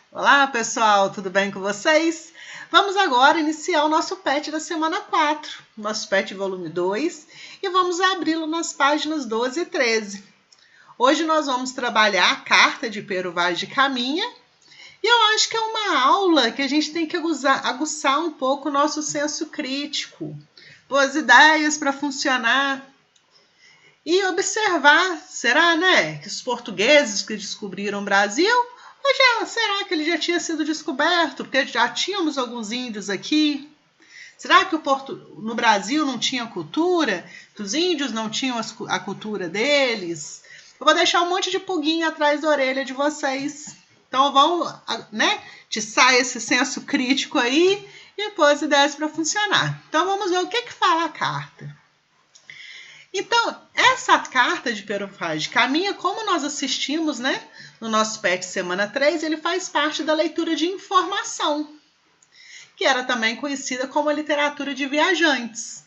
Olá, pessoal, tudo bem com vocês? Vamos agora iniciar o nosso PET da semana 4, nosso PET volume 2, e vamos abri-lo nas páginas 12 e 13. Hoje nós vamos trabalhar a carta de Pero Vaz de Caminha, e eu acho que é uma aula que a gente tem que aguçar um pouco o nosso senso crítico, boas ideias para funcionar, e observar, será, que os portugueses que descobriram o Brasil, será que ele já tinha sido descoberto? Porque já tínhamos alguns índios aqui. Será que no Brasil não tinha cultura? Que os índios não tinham a cultura deles? Eu vou deixar um monte de pulguinha atrás da orelha de vocês. Então vamos, tiçar esse senso crítico aí e pôr as ideias para funcionar. Então vamos ver o que fala a carta. Então, essa carta de Pero Vaz de Caminha, como nós assistimos, no nosso PET semana 3, ele faz parte da leitura de informação, que era também conhecida como a literatura de viajantes.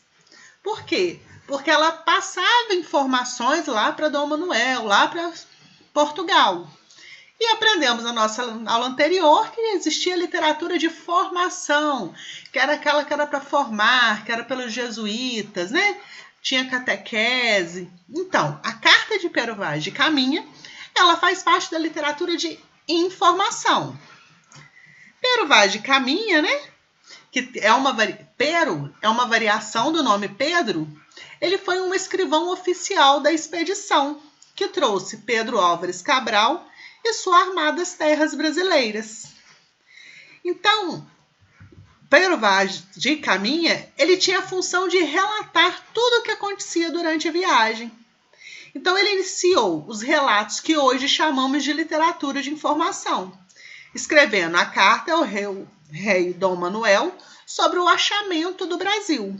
Por quê? Porque ela passava informações lá para Dom Manuel, lá para Portugal. E aprendemos na nossa aula anterior que existia literatura de formação, que era aquela que era para formar, que era pelos jesuítas, Tinha catequese. Então, a carta de Pero Vaz de Caminha, ela faz parte da literatura de informação. Pero Vaz de Caminha, que Pero é uma variação do nome Pedro, ele foi um escrivão oficial da expedição, que trouxe Pedro Álvares Cabral e sua armada às terras brasileiras. Então, Pero Vaz de Caminha, ele tinha a função de relatar tudo o que acontecia durante a viagem. Então, ele iniciou os relatos que hoje chamamos de literatura de informação, escrevendo a carta ao rei Dom Manuel sobre o achamento do Brasil,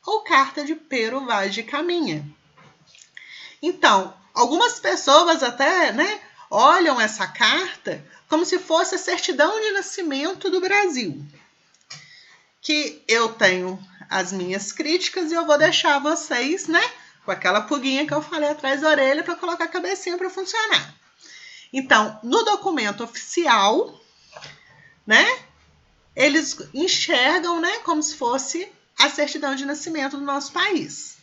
ou carta de Pero Vaz de Caminha. Então, algumas pessoas até, olham essa carta como se fosse a certidão de nascimento do Brasil. Que eu tenho as minhas críticas e eu vou deixar vocês, com aquela pulguinha que eu falei atrás da orelha para colocar a cabecinha para funcionar. Então, no documento oficial, eles enxergam, como se fosse a certidão de nascimento do nosso país.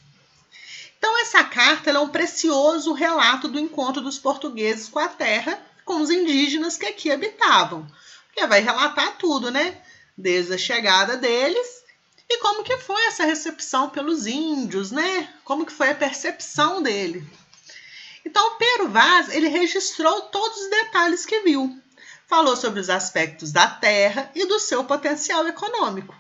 Então, essa carta é um precioso relato do encontro dos portugueses com a terra, com os indígenas que aqui habitavam. Porque vai relatar tudo, desde a chegada deles e como que foi essa recepção pelos índios, como que foi a percepção dele. Então, o Pero Vaz, ele registrou todos os detalhes que viu. Falou sobre os aspectos da terra e do seu potencial econômico.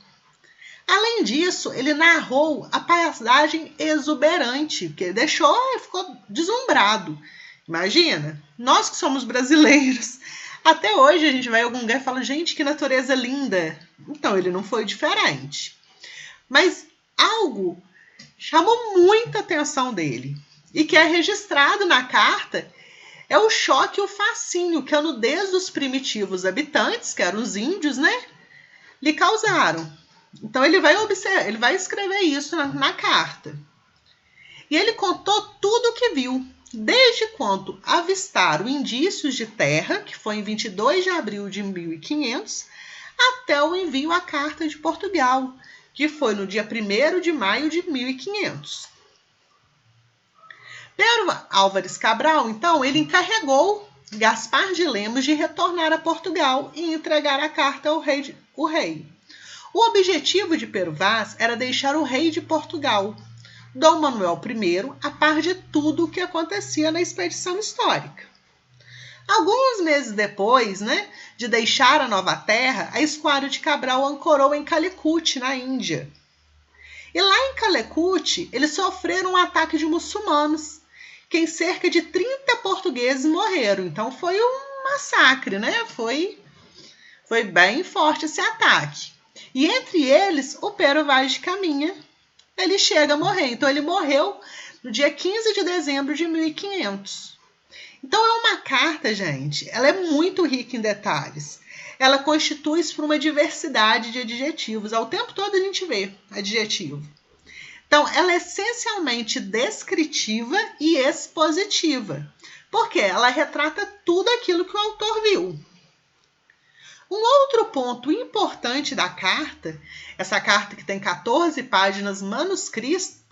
Além disso, ele narrou a paisagem exuberante, que ele ficou deslumbrado. Imagina, nós que somos brasileiros, até hoje a gente vai em algum lugar e fala, gente, que natureza linda. Então, ele não foi diferente. Mas algo chamou muita atenção dele e que é registrado na carta é o choque e o fascínio que a nudez dos primitivos habitantes, que eram os índios, lhe causaram. Então, ele vai escrever isso na carta. E ele contou tudo o que viu, desde quando avistaram indícios de terra, que foi em 22 de abril de 1500, até o envio à Carta de Portugal, que foi no dia 1º de maio de 1500. Pero Álvares Cabral, então, ele encarregou Gaspar de Lemos de retornar a Portugal e entregar a carta ao rei. O objetivo de Pero Vaz era deixar o rei de Portugal, Dom Manuel I, a par de tudo o que acontecia na expedição histórica. Alguns meses depois, de deixar a nova terra, a esquadra de Cabral ancorou em Calicut, na Índia. E lá em Calicut, eles sofreram um ataque de muçulmanos, que em cerca de 30 portugueses morreram. Então foi um massacre, Foi bem forte esse ataque. E entre eles, o Pero Vaz de Caminha, ele chega a morrer. Então, ele morreu no dia 15 de dezembro de 1500. Então, é uma carta, gente, ela é muito rica em detalhes. Ela constitui-se por uma diversidade de adjetivos. Ao tempo todo a gente vê adjetivo. Então, ela é essencialmente descritiva e expositiva, porque ela retrata tudo aquilo que o autor viu. Outro ponto importante da carta, essa carta que tem 14 páginas manuscritas,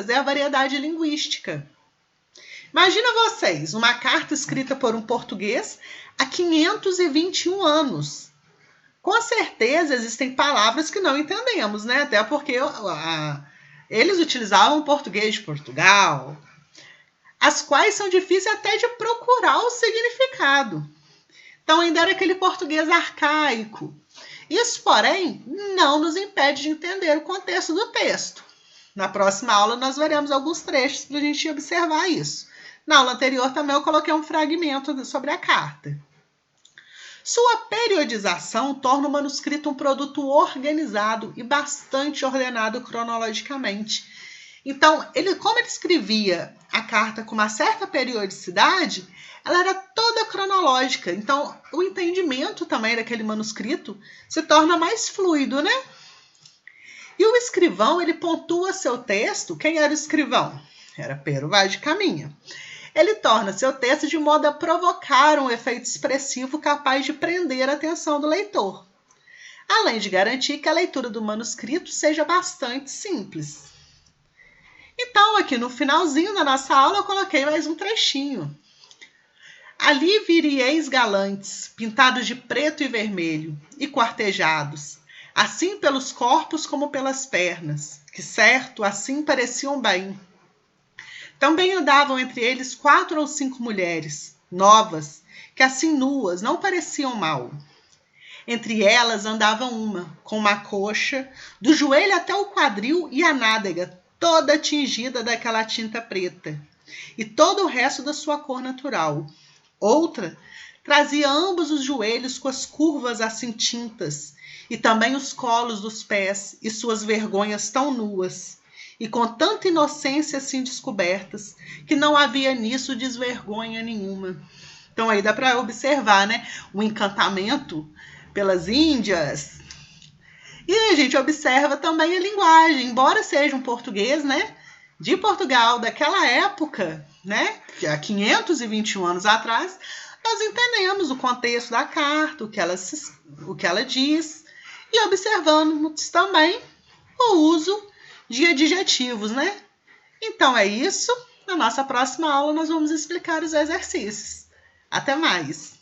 é a variedade linguística. Imagina vocês, uma carta escrita por um português há 521 anos. Com certeza existem palavras que não entendemos, né? Até porque eles utilizavam português de Portugal, as quais são difíceis até de procurar o significado. Então ainda era aquele português arcaico. Isso, porém, não nos impede de entender o contexto do texto. Na próxima aula nós veremos alguns trechos para a gente observar isso. Na aula anterior também eu coloquei um fragmento sobre a carta. Sua periodização torna o manuscrito um produto organizado e bastante ordenado cronologicamente. Então, como ele escrevia a carta com uma certa periodicidade, ela era toda cronológica. Então, o entendimento também daquele manuscrito se torna mais fluido, né? E o escrivão, ele pontua seu texto. Quem era o escrivão? Era Pero Vaz de Caminha. Ele torna seu texto de modo a provocar um efeito expressivo capaz de prender a atenção do leitor, além de garantir que a leitura do manuscrito seja bastante simples. Então, aqui no finalzinho da nossa aula, eu coloquei mais um trechinho. Ali virieis galantes, pintados de preto e vermelho, e quartejados, assim pelos corpos como pelas pernas, que certo, assim pareciam bem. Também andavam entre eles 4 ou 5 mulheres, novas, que assim nuas não pareciam mal. Entre elas andava uma, com uma coxa, do joelho até o quadril e a nádega, toda tingida daquela tinta preta, e todo o resto da sua cor natural. Outra trazia ambos os joelhos com as curvas assim tintas, e também os colos dos pés e suas vergonhas tão nuas, e com tanta inocência assim descobertas, que não havia nisso desvergonha nenhuma. Então aí dá para observar, né, o encantamento pelas Índias. E a gente observa também a linguagem, embora seja um português, né, de Portugal, daquela época, né, há 521 anos atrás, nós entendemos o contexto da carta, o que ela diz, e observamos também o uso de adjetivos, né? Então é isso. Na nossa próxima aula nós vamos explicar os exercícios. Até mais!